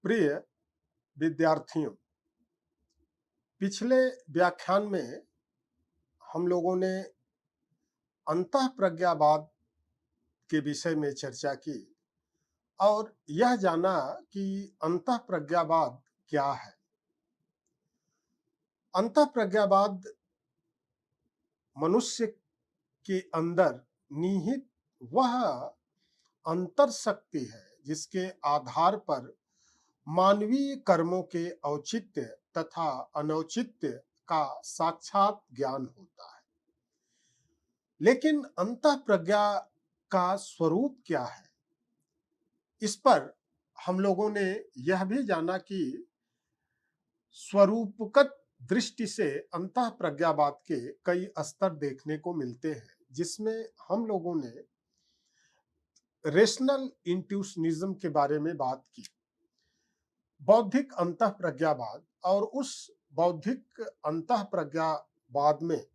प्रिय विद्यार्थियों, पिछले व्याख्यान में हम लोगों ने अंतःप्रज्ञावाद के विषय में चर्चा की और यह जाना कि अंतःप्रज्ञावाद क्या है। अंतःप्रज्ञावाद मनुष्य के अंदर निहित वह अंतर शक्ति है जिसके आधार पर मानवीय कर्मों के औचित्य तथा अनौचित्य का साक्षात ज्ञान होता है। लेकिन अंतःप्रज्ञा का स्वरूप क्या है, इस पर हम लोगों ने यह भी जाना कि स्वरूपगत दृष्टि से अंतःप्रज्ञावाद के कई स्तर देखने को मिलते हैं, जिसमें हम लोगों ने रेशनल इंट्यूशनिज्म के बारे में बात की, बौद्धिक अंतःप्रज्ञावाद। और उस बौद्धिक अंतःप्रज्ञावाद में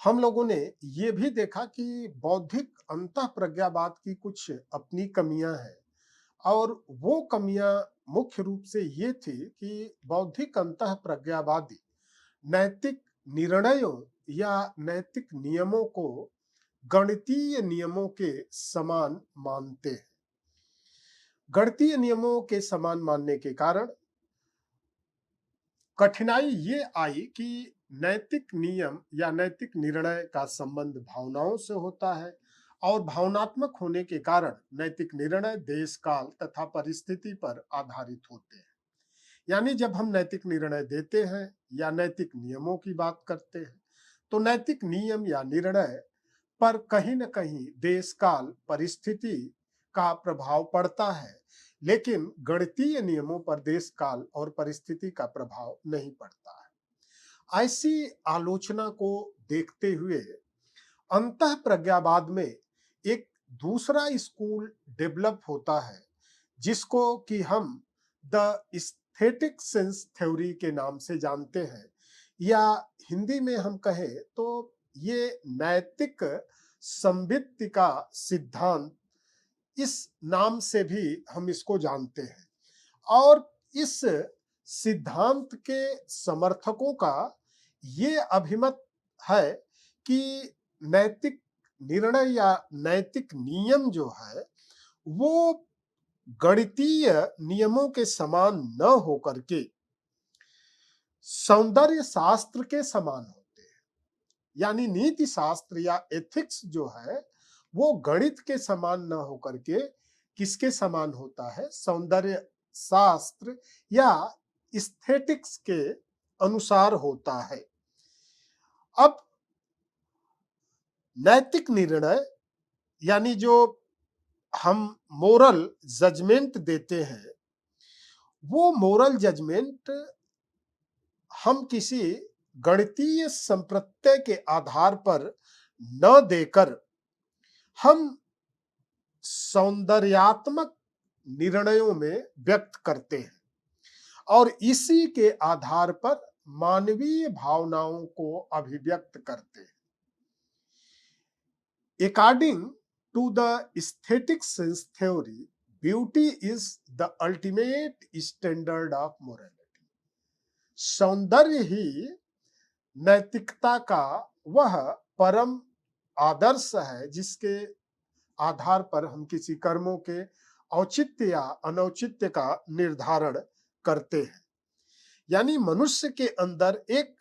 हम लोगों ने ये भी देखा कि बौद्धिक अंतःप्रज्ञावाद की कुछ अपनी कमियां हैं, और वो कमियां मुख्य रूप से ये थी कि बौद्धिक अंतःप्रज्ञावादी नैतिक निर्णयों या नैतिक नियमों को गणितीय नियमों के समान मानते हैं। गणितीय नियमों के समान मानने के कारण कठिनाई ये आई कि नैतिक नियम या नैतिक निर्णय का संबंध भावनाओं से होता है, और भावनात्मक होने के कारण नैतिक निर्णय देश काल तथा परिस्थिति पर आधारित होते हैं। यानी जब हम नैतिक निर्णय देते हैं या नैतिक नियमों की बात करते हैं, तो नैतिक नियम या निर्णय पर कहीं न कहीं देश काल परिस्थिति का प्रभाव पड़ता है, लेकिन गणितीय नियमों पर देश काल और परिस्थिति का प्रभाव नहीं पड़ता है। ऐसी आलोचना को देखते हुए अंतःप्रज्ञावाद में एक दूसरा स्कूल डेवलप होता है, जिसको कि हम द एस्थेटिक सेंस थ्योरी के नाम से जानते हैं, या हिंदी में हम कहें तो ये नैतिक संवित्ति का सिद्धांत, इस नाम से भी हम इसको जानते हैं। और इस सिद्धांत के समर्थकों का ये अभिमत है कि नैतिक निर्णय या नैतिक नियम जो है वो गणितीय नियमों के समान न होकर के सौंदर्य शास्त्र के समान होते हैं। यानी नीति शास्त्र या एथिक्स जो है वो गणित के समान न होकर के किसके समान होता है? सौंदर्य शास्त्र या एस्थेटिक्स के अनुसार होता है। अब नैतिक निर्णय यानी जो हम मोरल जजमेंट देते हैं, वो मोरल जजमेंट हम किसी गणितीय संप्रत्यय के आधार पर न देकर हम सौंदर्यात्मक निर्णयों में व्यक्त करते हैं, और इसी के आधार पर मानवीय भावनाओं को अभिव्यक्त करते हैं। According to the aesthetic sense theory, beauty is the ultimate standard of morality. सौंदर्य ही नैतिकता का वह परम आदर्श है जिसके आधार पर हम किसी कर्मों के औचित्य या अनौचित्य का निर्धारण करते हैं। यानी मनुष्य के अंदर एक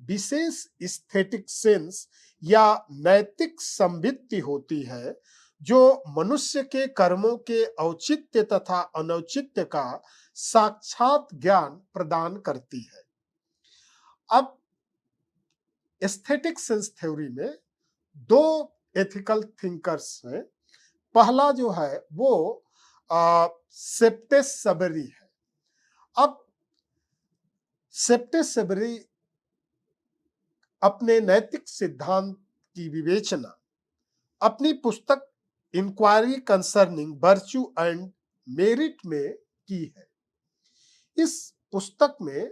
विशेष एस्थेटिक सेंस या नैतिक संवित्ति होती है जो मनुष्य के कर्मों के औचित्य तथा अनौचित्य का साक्षात ज्ञान प्रदान करती है। अब एस्थेटिक सेंस थ्योरी में दो एथिकल थिंकर्स हैं। पहला जो है वो सेप्टेस सबरी है। अब सेप्टेस सबरी अपने नैतिक सिद्धांत की विवेचना अपनी पुस्तक inquiry concerning virtue and merit में की है। इस पुस्तक में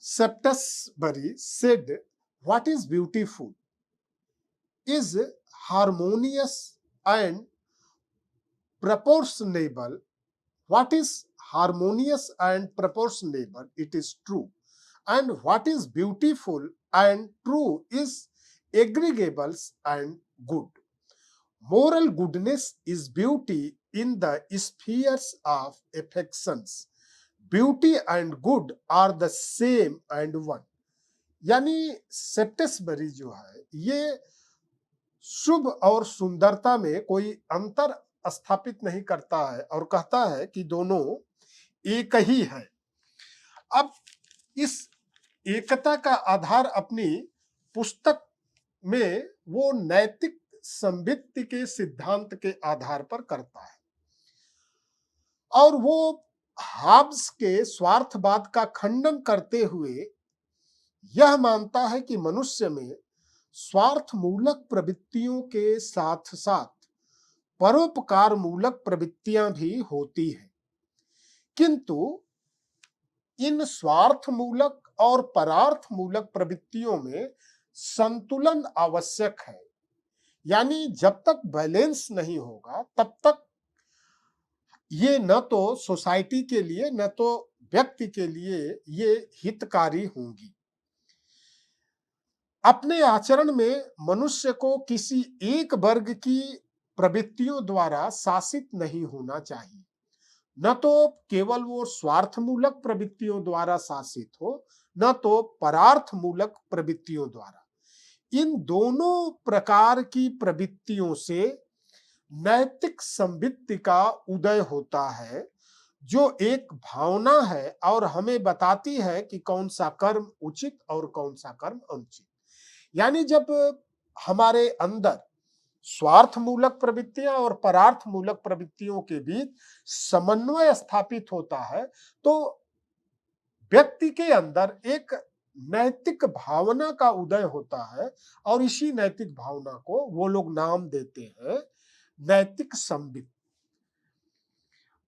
Shaftesbury said what is beautiful is harmonious and proportionable What is harmonious and proportionable, it is true. And what is beautiful and true is agreeables and good. Moral goodness is beauty in the spheres of affections. Beauty and good are the same and one. यानी सेप्टेसबरी जो है ये शुभ और सुंदरता में कोई अंतर स्थापित नहीं करता है और कहता है कि दोनों एक ही है। अब इस एकता का आधार अपनी पुस्तक में वो नैतिक संवित्ति के सिद्धांत के आधार पर करता है और वो हाब्स के स्वार्थवाद का खंडन करते हुए यह मानता है कि मनुष्य में स्वार्थ मूलक प्रवृत्तियों के साथ साथ परोपकार मूलक प्रवृत्तियां भी होती हैं, किंतु इन स्वार्थ मूलक और परार्थ मूलक प्रवृत्तियों में संतुलन आवश्यक है। यानी जब तक बैलेंस नहीं होगा तब तक ये न तो सोसाइटी के लिए न तो व्यक्ति के लिए ये हितकारी होंगी। अपने आचरण में मनुष्य को किसी एक वर्ग की प्रवृत्तियों द्वारा शासित नहीं होना चाहिए, न तो केवल वो स्वार्थ मूलक प्रवृत्तियों द्वारा शासित हो न तो परार्थ मूलक प्रवृत्तियों द्वारा। इन दोनों प्रकार की प्रवृत्तियों से नैतिक संवित्ति का उदय होता है, जो एक भावना है और हमें बताती है कि कौन सा कर्म उचित और कौन सा कर्म अनुचित। यानी जब हमारे अंदर स्वार्थ मूलक प्रवृत्तियां और परार्थ मूलक प्रवृत्तियों के बीच समन्वय स्थापित होता है तो व्यक्ति के अंदर एक नैतिक भावना का उदय होता है और इसी नैतिक भावना को वो लोग नाम देते हैं नैतिक संवित्ति।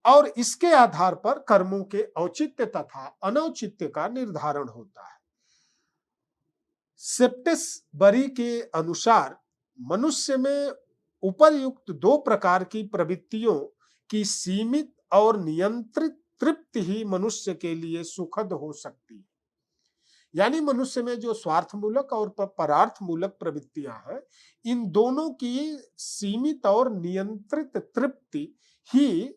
और इसके आधार पर कर्मों के औचित्य तथा अनौचित्य का निर्धारण होता है। सेप्टेसबरी के अनुसार मनुष्य में उपर्युक्त दो प्रकार की प्रवृत्तियों की सीमित और नियंत्रित तृप्ति ही मनुष्य के लिए सुखद हो सकती है। यानी मनुष्य में जो स्वार्थ मूलक और परार्थ मूलक प्रवृत्तियां हैं, इन दोनों की सीमित और नियंत्रित तृप्ति ही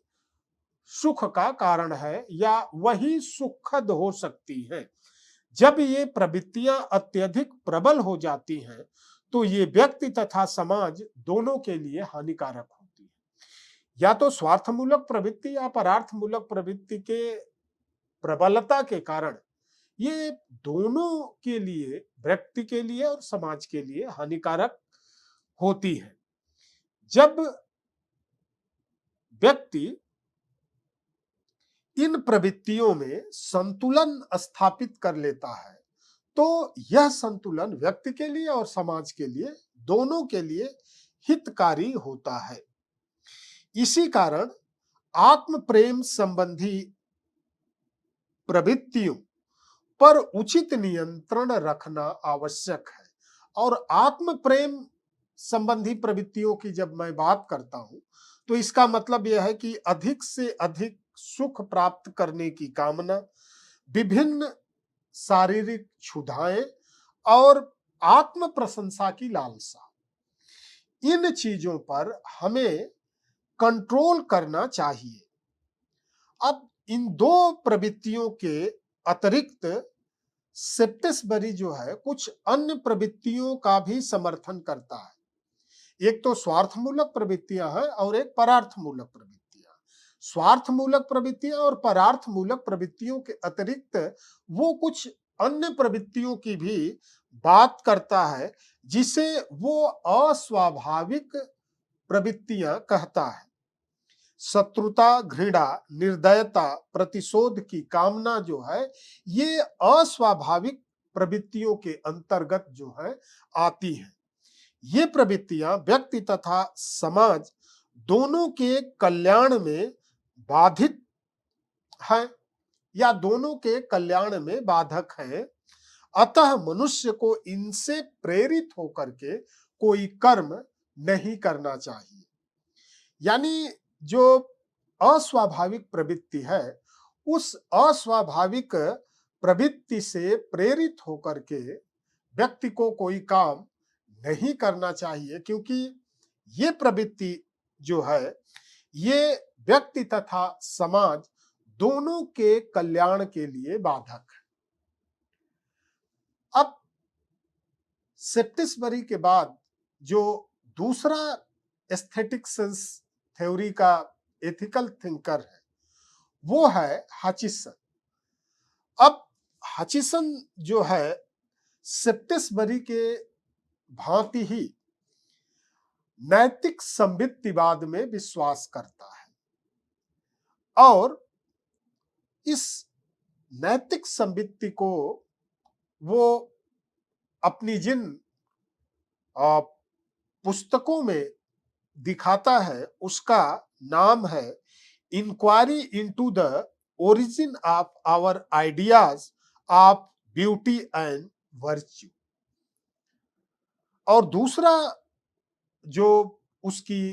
सुख का कारण है या वही सुखद हो सकती है। जब ये प्रवृत्तियां अत्यधिक प्रबल हो जाती हैं तो ये व्यक्ति तथा समाज दोनों के लिए हानिकारक होती है। या तो स्वार्थमूलक प्रवृत्ति या परार्थ मूलक प्रवृत्ति के प्रबलता के कारण ये दोनों के लिए, व्यक्ति के लिए और समाज के लिए हानिकारक होती है। जब व्यक्ति इन प्रवृत्तियों में संतुलन स्थापित कर लेता है तो यह संतुलन व्यक्ति के लिए और समाज के लिए, दोनों के लिए हितकारी होता है। इसी कारण आत्म प्रेम संबंधी प्रवृत्तियों पर उचित नियंत्रण रखना आवश्यक है। और आत्म प्रेम संबंधी प्रवृत्तियों की जब मैं बात करता हूं तो इसका मतलब यह है कि अधिक से अधिक सुख प्राप्त करने की कामना, विभिन्न शारीरिक क्षुधाएं और आत्म प्रशंसा की लालसा, इन चीजों पर हमें कंट्रोल करना चाहिए। अब इन दो प्रवृत्तियों के अतिरिक्त सेप्टेसबरी जो है कुछ अन्य प्रवृत्तियों का भी समर्थन करता है। एक तो स्वार्थमूलक प्रवृत्तियां हैं और एक परार्थमूलक प्रवृत्तियां। स्वार्थमूलक प्रवृत्तियां और परार्थमूलक प्रवृत्तियों के अतिरिक्त वो कुछ अन्य प्रवृत्तियों की भी बात करता है जिसे वो अस्वाभाविक प्रवृत्तियां कहता है। शत्रुता, घृणा, निर्दयता, प्रतिशोध की कामना जो है ये अस्वाभाविक प्रवृत्तियों के अंतर्गत जो है आती है। ये प्रवृत्तियां व्यक्ति तथा समाज दोनों के कल्याण में बाधित है या दोनों के कल्याण में बाधक है। अतः मनुष्य को इनसे प्रेरित होकर के कोई कर्म नहीं करना चाहिए। यानी जो अस्वाभाविक प्रवृत्ति है, उस अस्वाभाविक प्रवृत्ति से प्रेरित होकर के व्यक्ति को कोई काम नहीं करना चाहिए, क्योंकि ये प्रवृत्ति जो है ये व्यक्ति तथा समाज दोनों के कल्याण के लिए बाधक है। अब सेप्टिसबरी के बाद जो दूसरा एस्थेटिक सेंस थ्योरी का एथिकल थिंकर है वो है हचिसन। अब हचिसन जो है सेप्टिसबरी के भांति ही नैतिक संबितवाद में विश्वास करता है और इस नैतिक संबित्ति को वो अपनी जिन पुस्तकों में दिखाता है उसका नाम है inquiry into the origin of our ideas of beauty and virtue. और दूसरा जो उसकी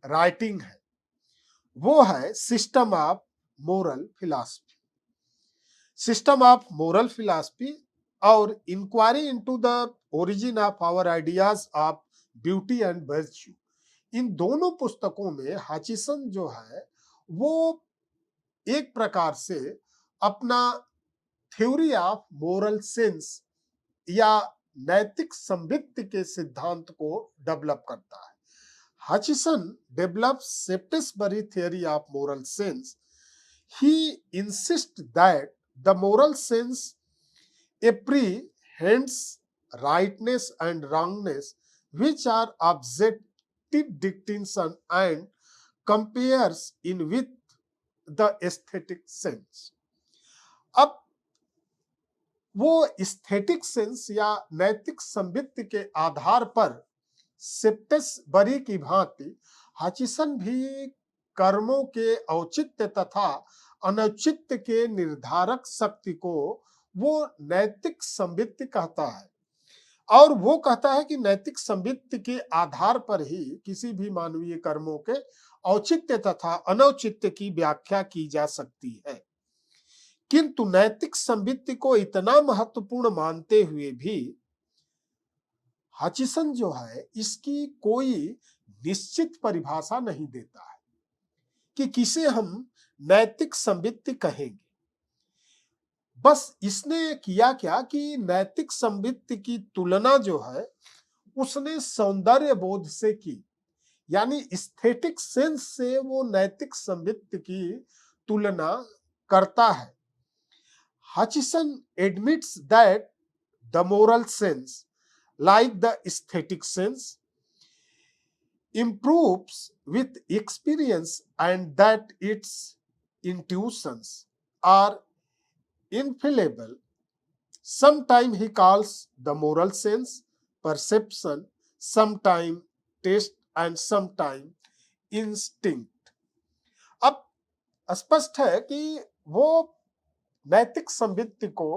राइटिंग है वो है system of moral philosophy. System of moral philosophy और inquiry into the origin of our ideas of beauty and virtue, इन दोनों पुस्तकों में हचिसन जो है वो एक प्रकार से अपना थ्योरी ऑफ मोरल सेंस या नैतिक संबित्ति के सिद्धांत को डेवलप करता है। Hutchison develops Satisbury theory of moral sense. He insists that the moral sense apprehends rightness and wrongness, which are objective distinctions, and compares in with the aesthetic sense. अब वो aesthetic sense या नैतिक संबित्ति के आधार पर सेप्टिसबरी की भांति हचिसन भी कर्मों के औचित्य तथा अनौचित्य के निर्धारक शक्ति को वो नैतिक संबित्ति कहता है और वो कहता है कि नैतिक संबित्ति के आधार पर ही किसी भी मानवीय कर्मों के औचित्य तथा अनौचित्य की व्याख्या की जा सकती है। किंतु नैतिक संबित्ति को इतना महत्वपूर्ण मानते हुए भी हचिसन जो है इसकी कोई निश्चित परिभाषा नहीं देता है कि किसे हम नैतिक संबित्ति कहेंगे। बस इसने किया क्या कि नैतिक संबित्ति की तुलना जो है उसने सौंदर्य बोध से की, यानी एस्थेटिक सेंस से वो नैतिक संबित्ति की तुलना करता है। Hutchison admits that the moral sense, like the aesthetic sense, improves with experience and that its intuitions are infallible. Sometimes he calls the moral sense perception, sometimes taste and sometimes instinct. अब स्पष्ट है कि वो नैतिक संबित्ति को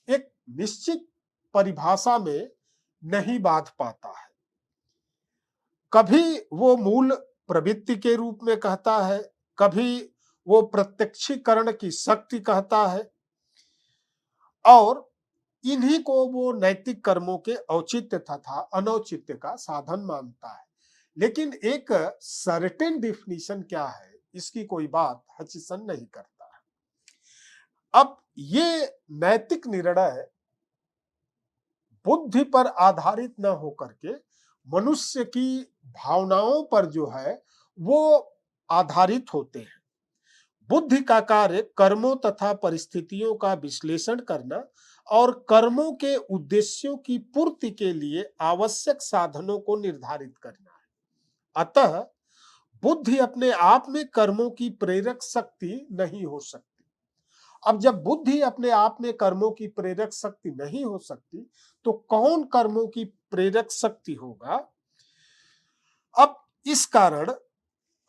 एक निश्चित परिभाषा में नहीं बांध पाता है। कभी वो मूल प्रवृत्ति के रूप में कहता है, कभी वो प्रत्यक्षीकरण की शक्ति कहता है और इन्हीं को वो नैतिक कर्मों के औचित्य तथा अनौचित्य का साधन मानता है। लेकिन एक सर्टेन डिफिनीशन क्या है इसकी कोई बात हचिसन नहीं करता। अब ये नैतिक निर्णय बुद्धि पर आधारित न होकर के मनुष्य की भावनाओं पर जो है वो आधारित होते हैं। बुद्धि का कार्य कर्मों तथा परिस्थितियों का विश्लेषण करना और कर्मों के उद्देश्यों की पूर्ति के लिए आवश्यक साधनों को निर्धारित करना है। अतः बुद्धि अपने आप में कर्मों की प्रेरक शक्ति नहीं हो सकती। अब जब बुद्धि अपने आप में कर्मों की प्रेरक शक्ति नहीं हो सकती तो कौन कर्मों की प्रेरक शक्ति होगा? अब इस कारण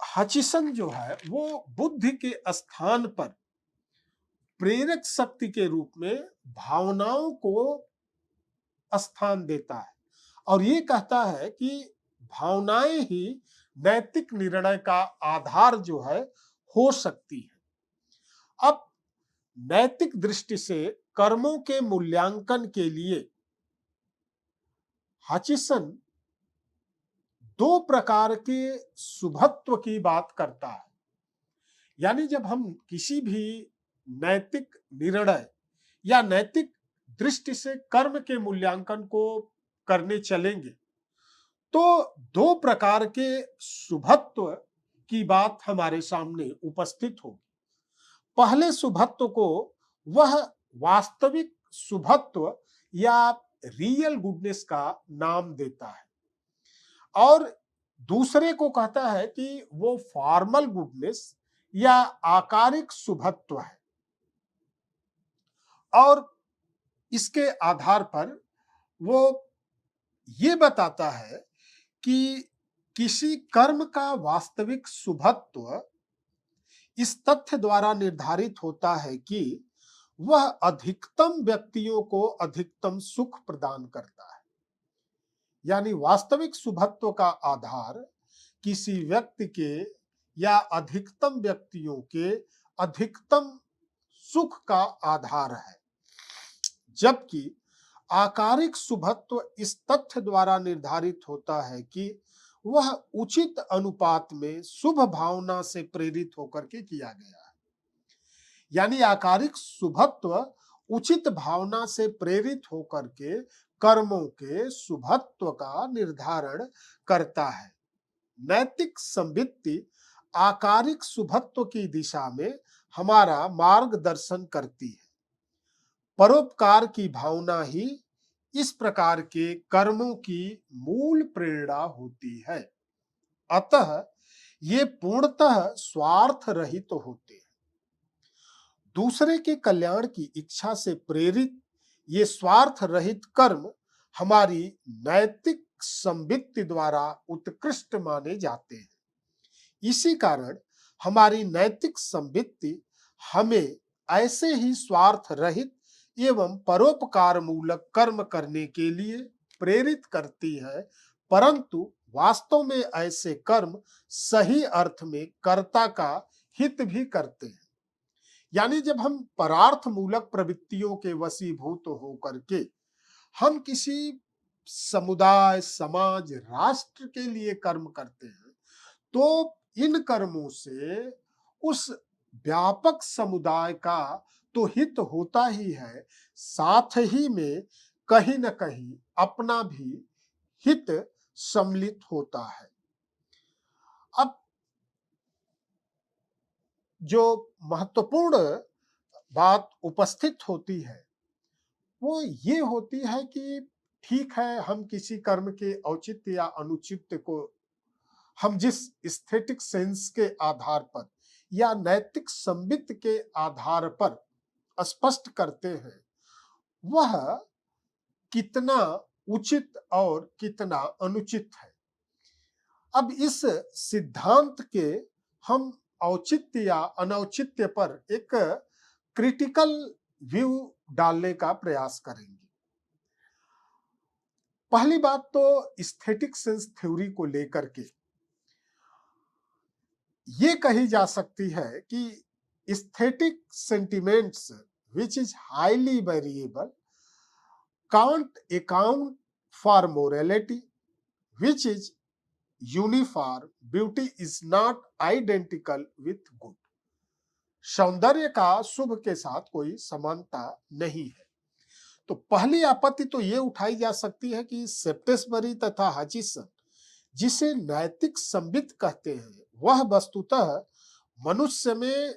हचिसन जो है वो बुद्धि के स्थान पर प्रेरक शक्ति के रूप में भावनाओं को स्थान देता है और ये कहता है कि भावनाएं ही नैतिक निर्णय का आधार जो है हो सकती है। अब नैतिक दृष्टि से कर्मों के मूल्यांकन के लिए हचिसन दो प्रकार के शुभत्व की बात करता है। यानी जब हम किसी भी नैतिक निर्णय या नैतिक दृष्टि से कर्म के मूल्यांकन को करने चलेंगे तो दो प्रकार के शुभत्व की बात हमारे सामने उपस्थित होगी। पहले शुभत्व को वह वास्तविक शुभत्व या रियल गुडनेस का नाम देता है और दूसरे को कहता है कि वो फॉर्मल गुडनेस या आकारिक शुभत्व है। और इसके आधार पर वो ये बताता है कि किसी कर्म का वास्तविक शुभत्व इस तथ्य द्वारा निर्धारित होता है कि वह अधिकतम व्यक्तियों को अधिकतम सुख प्रदान करता है। यानी वास्तविक शुभत्व का आधार किसी व्यक्ति के या अधिकतम व्यक्तियों के अधिकतम सुख का आधार है, जबकि आकारिक शुभत्व इस तथ्य द्वारा निर्धारित होता है कि वह उचित अनुपात में शुभ भावना से प्रेरित होकर के किया गया है। यानी आकारिक शुभत्व उचित भावना से प्रेरित होकर के कर्मों के शुभत्व का निर्धारण करता है। नैतिक संवित्ति आकारिक शुभत्व की दिशा में हमारा मार्गदर्शन करती है। परोपकार की भावना ही इस प्रकार के कर्मों की मूल प्रेरणा होती है। अतः ये पूर्णतः स्वार्थ रहित तो होते हैं। दूसरे के कल्याण की इच्छा से प्रेरित ये स्वार्थ रहित कर्म हमारी नैतिक संवित्ति द्वारा उत्कृष्ट माने जाते हैं। इसी कारण हमारी नैतिक संवित्ति हमें ऐसे ही स्वार्थ रहित एवं परोपकार मूलक कर्म करने के लिए प्रेरित करती है, परंतु वास्तव में ऐसे कर्म सही अर्थ में कर्ता का हित भी करते हैं। यानी जब हम परार्थ मूलक प्रवृत्तियों के वशीभूत होकर के हम किसी समुदाय, समाज, राष्ट्र के लिए कर्म करते हैं तो इन कर्मों से उस व्यापक समुदाय का तो हित होता ही है, साथ ही में कहीं न कहीं अपना भी हित सम्मिलित होता है। अब जो महत्वपूर्ण बात उपस्थित होती है वो ये होती है कि ठीक है, हम किसी कर्म के औचित्य या अनुचित्य को हम जिस एस्थेटिक सेंस के आधार पर या नैतिक संवित्त के आधार पर स्पष्ट करते हैं वह कितना उचित और कितना अनुचित है। अब इस सिद्धांत के हम औचित्य या अनौचित्य पर एक क्रिटिकल व्यू डालने का प्रयास करेंगे। पहली बात तो एस्थेटिक सेंस थ्योरी को लेकर के ये कही जा सकती है कि aesthetic sentiments which is highly variable can't account for morality which is uniform. Beauty is not identical with good. सौंदर्य का शुभ के साथ कोई समानता नहीं है। तो पहली आपत्ति तो ये उठाई जा सकती है कि सेप्टेसबरी तथा हचिसन जिसे नैतिक संवित्त कहते हैं वह वस्तुतः मनुष्य में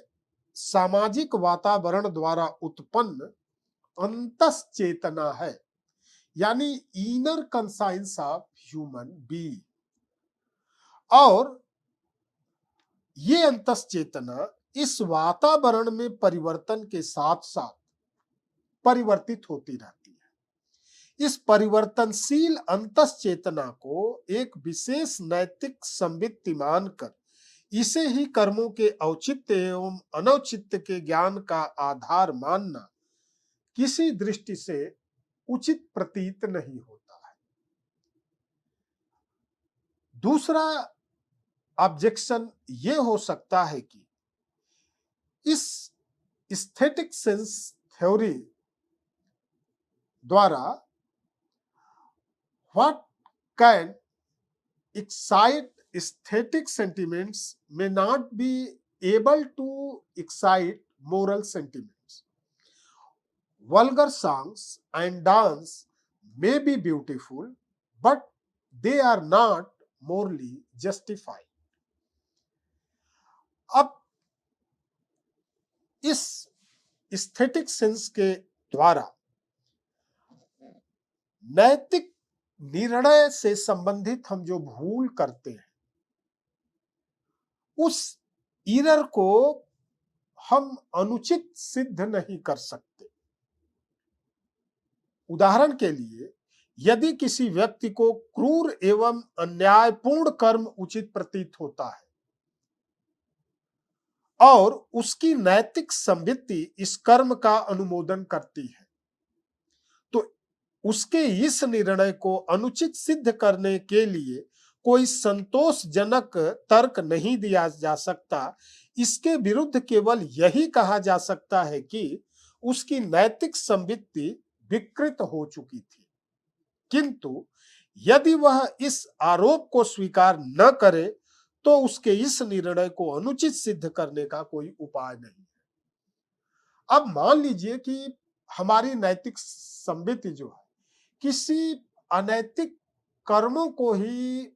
सामाजिक वातावरण द्वारा उत्पन्न अंतश्चेतना है, यानी inner conscience of human being. और ये अंतश्चेतना इस वातावरण में परिवर्तन के साथ साथ परिवर्तित होती रहती है। इस परिवर्तनशील अंतश्चेतना को एक विशेष नैतिक संवित्ति मानकर इसे ही कर्मों के औचित्य एवं अनौचित्य के ज्ञान का आधार मानना किसी दृष्टि से उचित प्रतीत नहीं होता है। दूसरा ऑब्जेक्शन ये हो सकता है कि इस एस्थेटिक सेंस थ्योरी द्वारा what can excite aesthetic sentiments may not be able to excite moral sentiments. Vulgar songs and dance may be beautiful, but they are not morally justified. अब इस एस्थेटिक सेंस के द्वारा नैतिक निर्णय से संबंधित हम जो भूल करते हैं उस ईरर को हम अनुचित सिद्ध नहीं कर सकते। उदाहरण के लिए यदि किसी व्यक्ति को क्रूर एवं अन्यायपूर्ण कर्म उचित प्रतीत होता है और उसकी नैतिक संवित्ति इस कर्म का अनुमोदन करती है, तो उसके इस निर्णय को अनुचित सिद्ध करने के लिए कोई संतोषजनक तर्क नहीं दिया जा सकता। इसके विरुद्ध केवल यही कहा जा सकता है कि उसकी नैतिक संवित्ति विकृत हो चुकी थी। किंतु यदि वह इस आरोप को स्वीकार न करे तो उसके इस निर्णय को अनुचित सिद्ध करने का कोई उपाय नहीं है। अब मान लीजिए कि हमारी नैतिक संवित्ति जो है किसी अनैतिक कर्मों को ही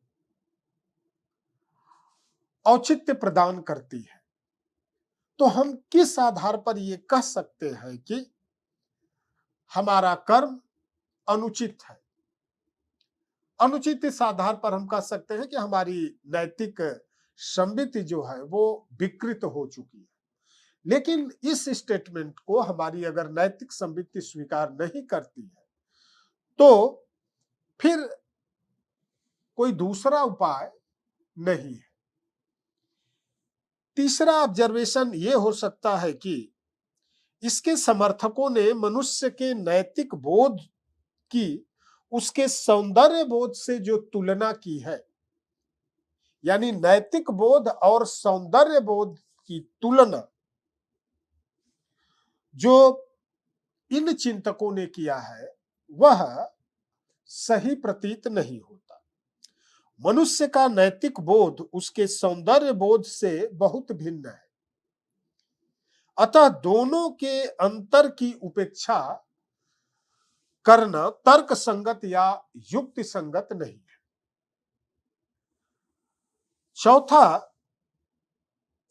औचित्य प्रदान करती है, तो हम किस आधार पर ये कह सकते हैं कि हमारा कर्म अनुचित है? अनुचित इस आधार पर हम कह सकते हैं कि हमारी नैतिक संवित्ति जो है वो विकृत हो चुकी है। लेकिन इस स्टेटमेंट को हमारी अगर नैतिक संवित्ति स्वीकार नहीं करती है तो फिर कोई दूसरा उपाय नहीं है। तीसरा ऑब्जर्वेशन ये हो सकता है कि इसके समर्थकों ने मनुष्य के नैतिक बोध की उसके सौंदर्य बोध से जो तुलना की है, यानी नैतिक बोध और सौंदर्य बोध की तुलना जो इन चिंतकों ने किया है वह सही प्रतीत नहीं होता। मनुष्य का नैतिक बोध उसके सौंदर्य बोध से बहुत भिन्न है, अतः दोनों के अंतर की उपेक्षा करना तर्क संगत या युक्ति संगत नहीं है। चौथा,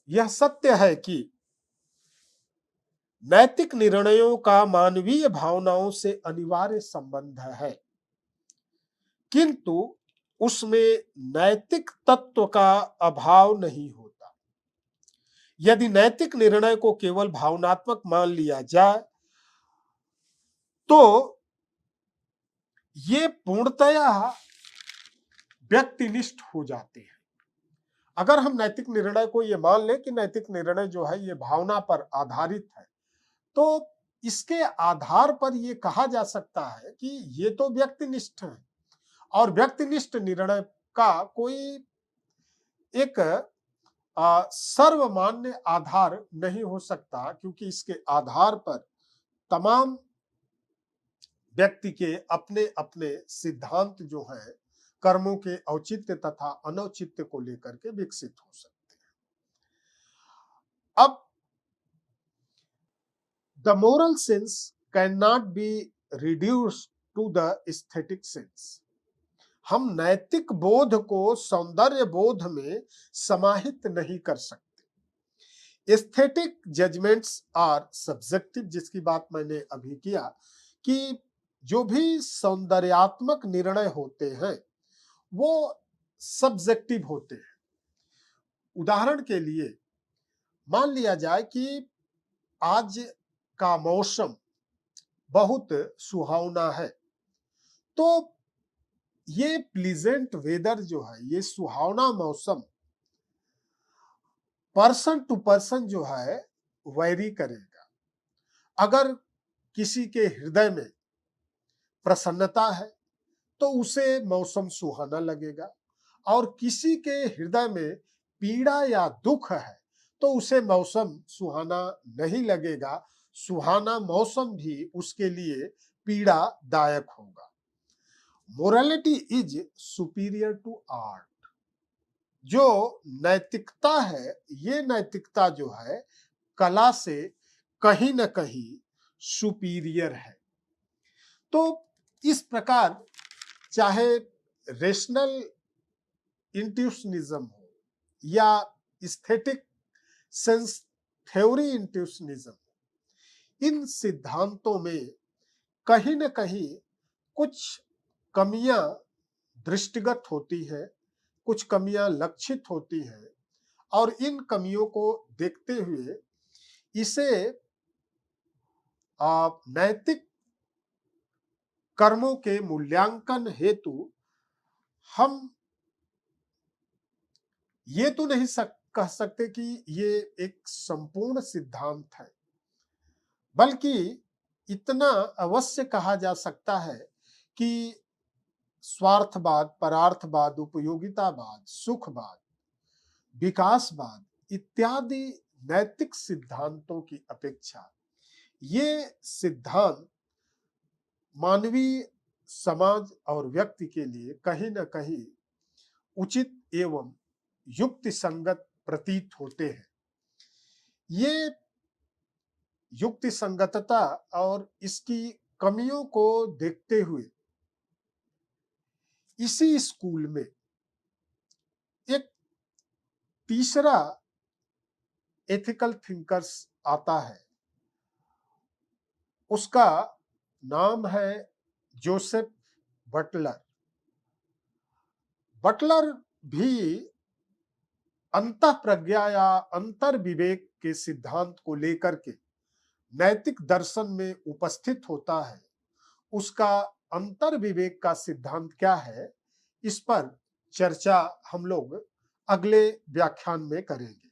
यह सत्य है कि नैतिक निर्णयों का मानवीय भावनाओं से अनिवार्य संबंध है, किंतु उसमें नैतिक तत्व का अभाव नहीं होता। यदि नैतिक निर्णय को केवल भावनात्मक मान लिया जाए तो ये पूर्णतया व्यक्तिनिष्ठ हो जाते हैं। अगर हम नैतिक निर्णय को ये मान लें कि नैतिक निर्णय जो है ये भावना पर आधारित है, तो इसके आधार पर ये कहा जा सकता है कि ये तो व्यक्तिनिष्ठ है और व्यक्तिनिष्ठ निर्णय का कोई एक सर्वमान्य आधार नहीं हो सकता, क्योंकि इसके आधार पर तमाम व्यक्ति के अपने अपने सिद्धांत जो है कर्मों के औचित्य तथा अनौचित्य को लेकर के विकसित हो सकते हैं। अब the moral sense cannot be reduced to the aesthetic sense. हम नैतिक बोध को सौंदर्य बोध में समाहित नहीं कर सकते। एस्थेटिक जजमेंट्स आर सब्जेक्टिव, जिसकी बात मैंने अभी किया कि जो भी सौंदर्यात्मक निर्णय होते हैं वो सब्जेक्टिव होते हैं। उदाहरण के लिए मान लिया जाए कि आज का मौसम बहुत सुहावना है, तो ये प्लीजेंट वेदर जो है, ये सुहावना मौसम पर्सन टू पर्सन जो है वैरी करेगा। अगर किसी के हृदय में प्रसन्नता है तो उसे मौसम सुहाना लगेगा और किसी के हृदय में पीड़ा या दुख है तो उसे मौसम सुहाना नहीं लगेगा, सुहाना मौसम भी उसके लिए पीड़ादायक होगा। Morality is superior to art. जो नैतिकता है, ये नैतिकता जो है कला से कहीं न कहीं सुपीरियर है। तो इस प्रकार चाहे रेशनल इंट्यूशनिज्म हो या एस्थेटिक सेंस थ्योरी इंट्यूशनिज्म, इन सिद्धांतों में कहीं न कहीं कुछ कमियां दृष्टिगत होती हैं, कुछ कमियां लक्षित होती हैं, और इन कमियों को देखते हुए इसे नैतिक कर्मों के मूल्यांकन हेतु हम ये तो नहीं कह सकते कि ये एक संपूर्ण सिद्धांत है, बल्कि इतना अवश्य कहा जा सकता है कि स्वार्थवाद, परार्थवाद, उपयोगितावाद, सुखवाद, विकासवाद इत्यादि नैतिक सिद्धांतों की अपेक्षा ये सिद्धांत मानवीय समाज और व्यक्ति के लिए कहीं न कहीं उचित एवं युक्ति संगत प्रतीत होते हैं। ये युक्ति संगतता और इसकी कमियों को देखते हुए इसी स्कूल में एक तीसरा एथिकल थिंकर्स आता है। उसका नाम है जोसेफ बटलर। बटलर भी अंतःप्रज्ञा या अंतर विवेक के सिद्धांत को लेकर के नैतिक दर्शन में उपस्थित होता है। उसका अंतर विवेक का सिद्धांत क्या है, इस पर चर्चा हम लोग अगले व्याख्यान में करेंगे।